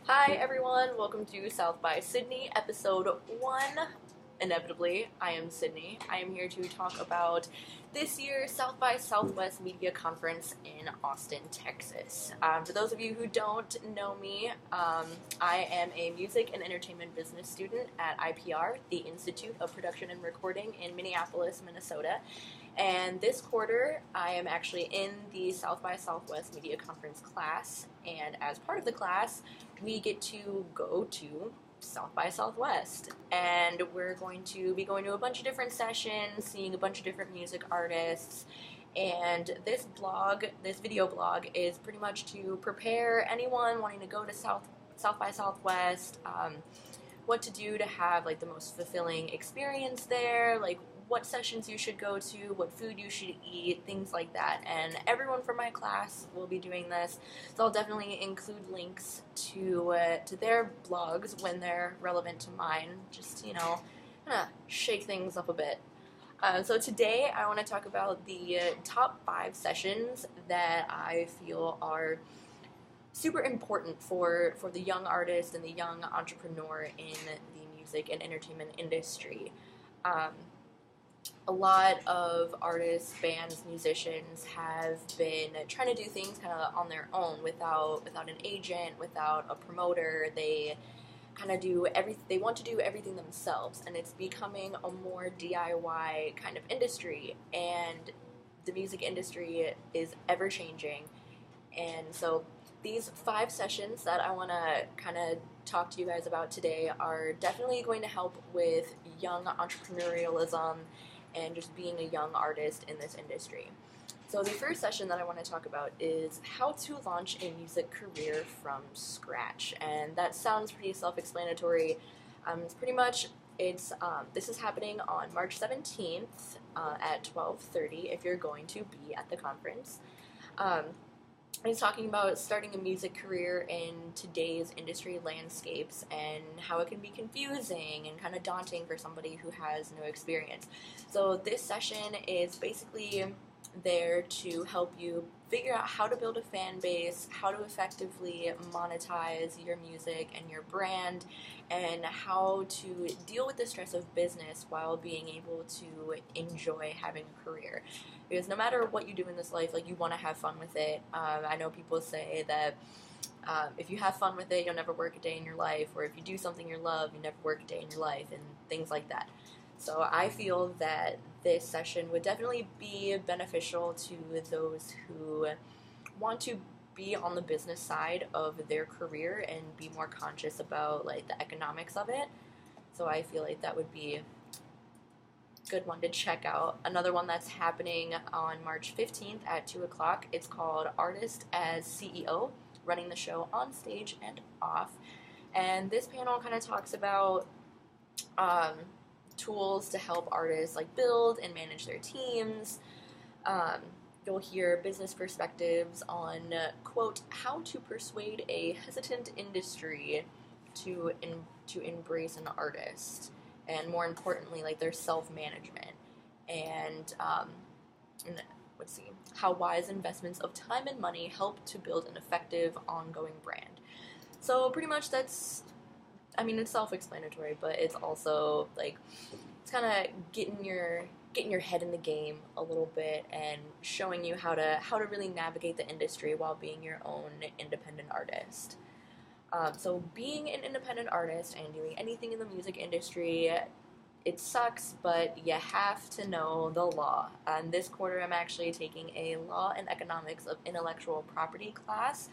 Hi everyone, welcome to South by Cydney, episode 1. Inevitably, I am Cydney. I am here to talk about this year's South by Southwest Media Conference in Austin, Texas. For those of you who don't know me, I am a music and entertainment business student at IPR, the Institute of Production and Recording in Minneapolis, Minnesota. And this quarter, I am actually in the South by Southwest Media Conference class, and as part of the class, we get to go to South by Southwest, and we're going to be going to a bunch of different sessions, seeing a bunch of different music artists, and this video blog, is pretty much to prepare anyone wanting to go to South by Southwest, what to do to have like the most fulfilling experience there, like what sessions you should go to, what food you should eat, things like that. And everyone from my class will be doing this, so I'll definitely include links to their blogs when they're relevant to mine, just, kind of shake things up a bit. So today I want to talk about the top 5 sessions that I feel are super important for the young artist and the young entrepreneur in the music and entertainment industry. A lot of artists, bands, musicians have been trying to do things kind of on their own without an agent, without a promoter. They they want to do everything themselves, and it's becoming a more DIY kind of industry, and the music industry is ever changing. And so these 5 sessions that I want to kind of talk to you guys about today are definitely going to help with young entrepreneurialism and just being a young artist in this industry. So the first session that I want to talk about is how to launch a music career from scratch. And that sounds pretty self-explanatory. This is happening on March 17th at 12:30 if you're going to be at the conference. He's talking about starting a music career in today's industry landscapes and how it can be confusing and kind of daunting for somebody who has no experience. So this session is basically there to help you figure out how to build a fan base, how to effectively monetize your music and your brand, and how to deal with the stress of business while being able to enjoy having a career. Because no matter what you do in this life, like, you want to have fun with it. I know people say that if you have fun with it, you'll never work a day in your life, or if you do something you love, you never work a day in your life, and things like that. So I feel that this session would definitely be beneficial to those who want to be on the business side of their career and be more conscious about like the economics of it. So I feel like that would be a good one to check out. Another one that's happening on March 15th at 2 o'clock, it's called Artist as CEO, Running the Show on Stage and Off. And this panel kind of talks about tools to help artists like build and manage their teams. You'll hear business perspectives on, quote, how to persuade a hesitant industry to embrace an artist, and more importantly, like their self-management, and let's see, how wise investments of time and money help to build an effective ongoing brand. So pretty much it's self-explanatory, but it's also like, it's kind of getting your head in the game a little bit and showing you how to really navigate the industry while being your own independent artist. So being an independent artist and doing anything in the music industry, it sucks, but you have to know the law. And this quarter I'm actually taking a Law and Economics of Intellectual Property class.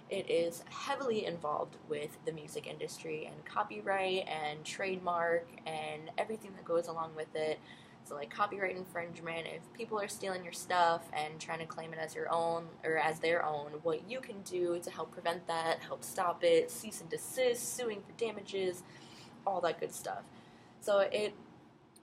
It is heavily involved with the music industry and copyright and trademark and everything that goes along with it. So like copyright infringement, if people are stealing your stuff and trying to claim it as your own or as their own, what you can do to help prevent that, help stop it, cease and desist, suing for damages, all that good stuff. So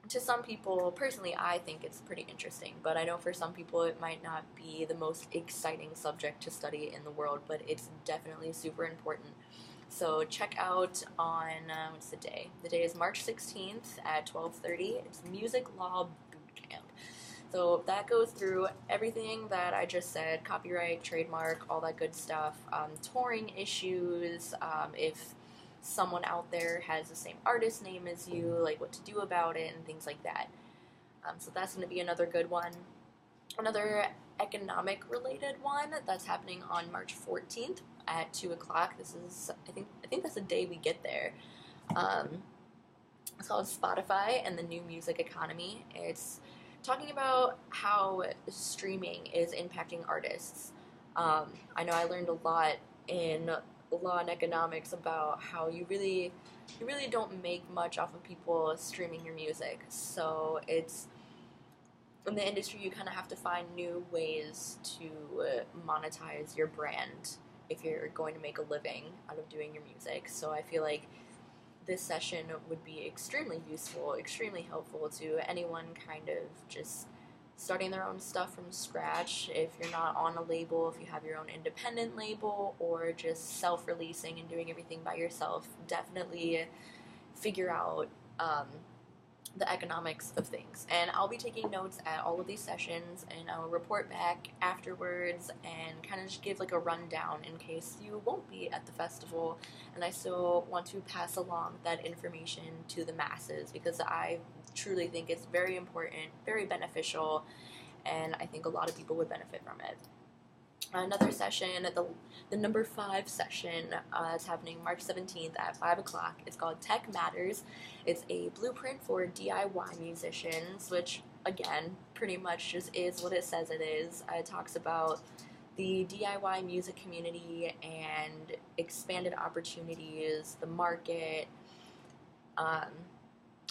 to some people, personally, I think it's pretty interesting, but I know for some people it might not be the most exciting subject to study in the world, but it's definitely super important. So check out on, what's the day? The day is March 16th at 12:30. It's Music Law Boot Camp. So that goes through everything that I just said, copyright, trademark, all that good stuff, touring issues, if someone out there has the same artist name as you, like what to do about it and things like that. So that's going to be another good one. Another economic related one that's happening on March 14th at 2 o'clock. This is, I think that's the day we get there. It's called Spotify and the New Music Economy. It's talking about how streaming is impacting artists. I know I learned a lot in law and economics about how you really don't make much off of people streaming your music. So it's, in the industry, you kind of have to find new ways to monetize your brand if you're going to make a living out of doing your music. So I feel like this session would be extremely useful, extremely helpful to anyone kind of just starting their own stuff from scratch. If you're not on a label, if you have your own independent label, or just self-releasing and doing everything by yourself, definitely figure out the economics of things. And I'll be taking notes at all of these sessions, and I'll report back afterwards and kind of just give like a rundown in case you won't be at the festival and I still want to pass along that information to the masses, because I truly think it's very important, very beneficial, and I think a lot of people would benefit from it. Another session, the number 5 session, is happening March 17th at 5 o'clock. It's called Tech Matters. It's a blueprint for DIY musicians, which, again, pretty much just is what it says it is. It talks about the DIY music community and expanded opportunities, the market.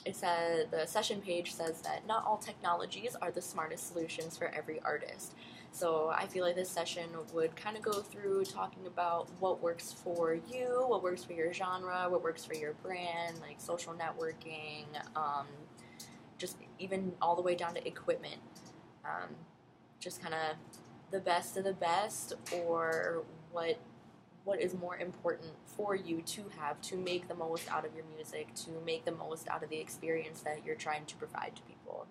It said, the session page says that not all technologies are the smartest solutions for every artist. So I feel like this session would kind of go through talking about what works for you, what works for your genre, what works for your brand, like social networking, just even all the way down to equipment. Just kind of the best of the best, or what is more important for you to have to make the most out of your music, to make the most out of the experience that you're trying to provide to people.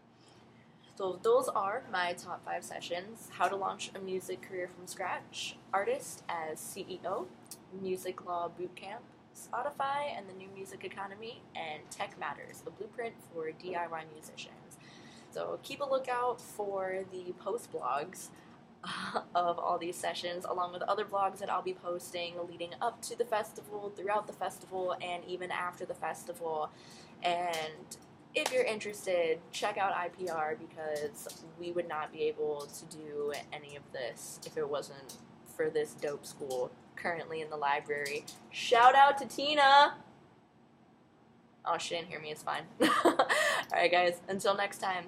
So those are my top 5 sessions: how to launch a music career from scratch, artist as CEO, music law bootcamp, Spotify and the new music economy, and Tech Matters, a blueprint for DIY musicians. So keep a lookout for the post blogs of all these sessions, along with other vlogs that I'll be posting leading up to the festival, throughout the festival, and even after the festival. And if you're interested, check out IPR, because we would not be able to do any of this if it wasn't for this dope school currently in the library. Shout out to Tina! Oh, she didn't hear me, it's fine. Alright guys, until next time.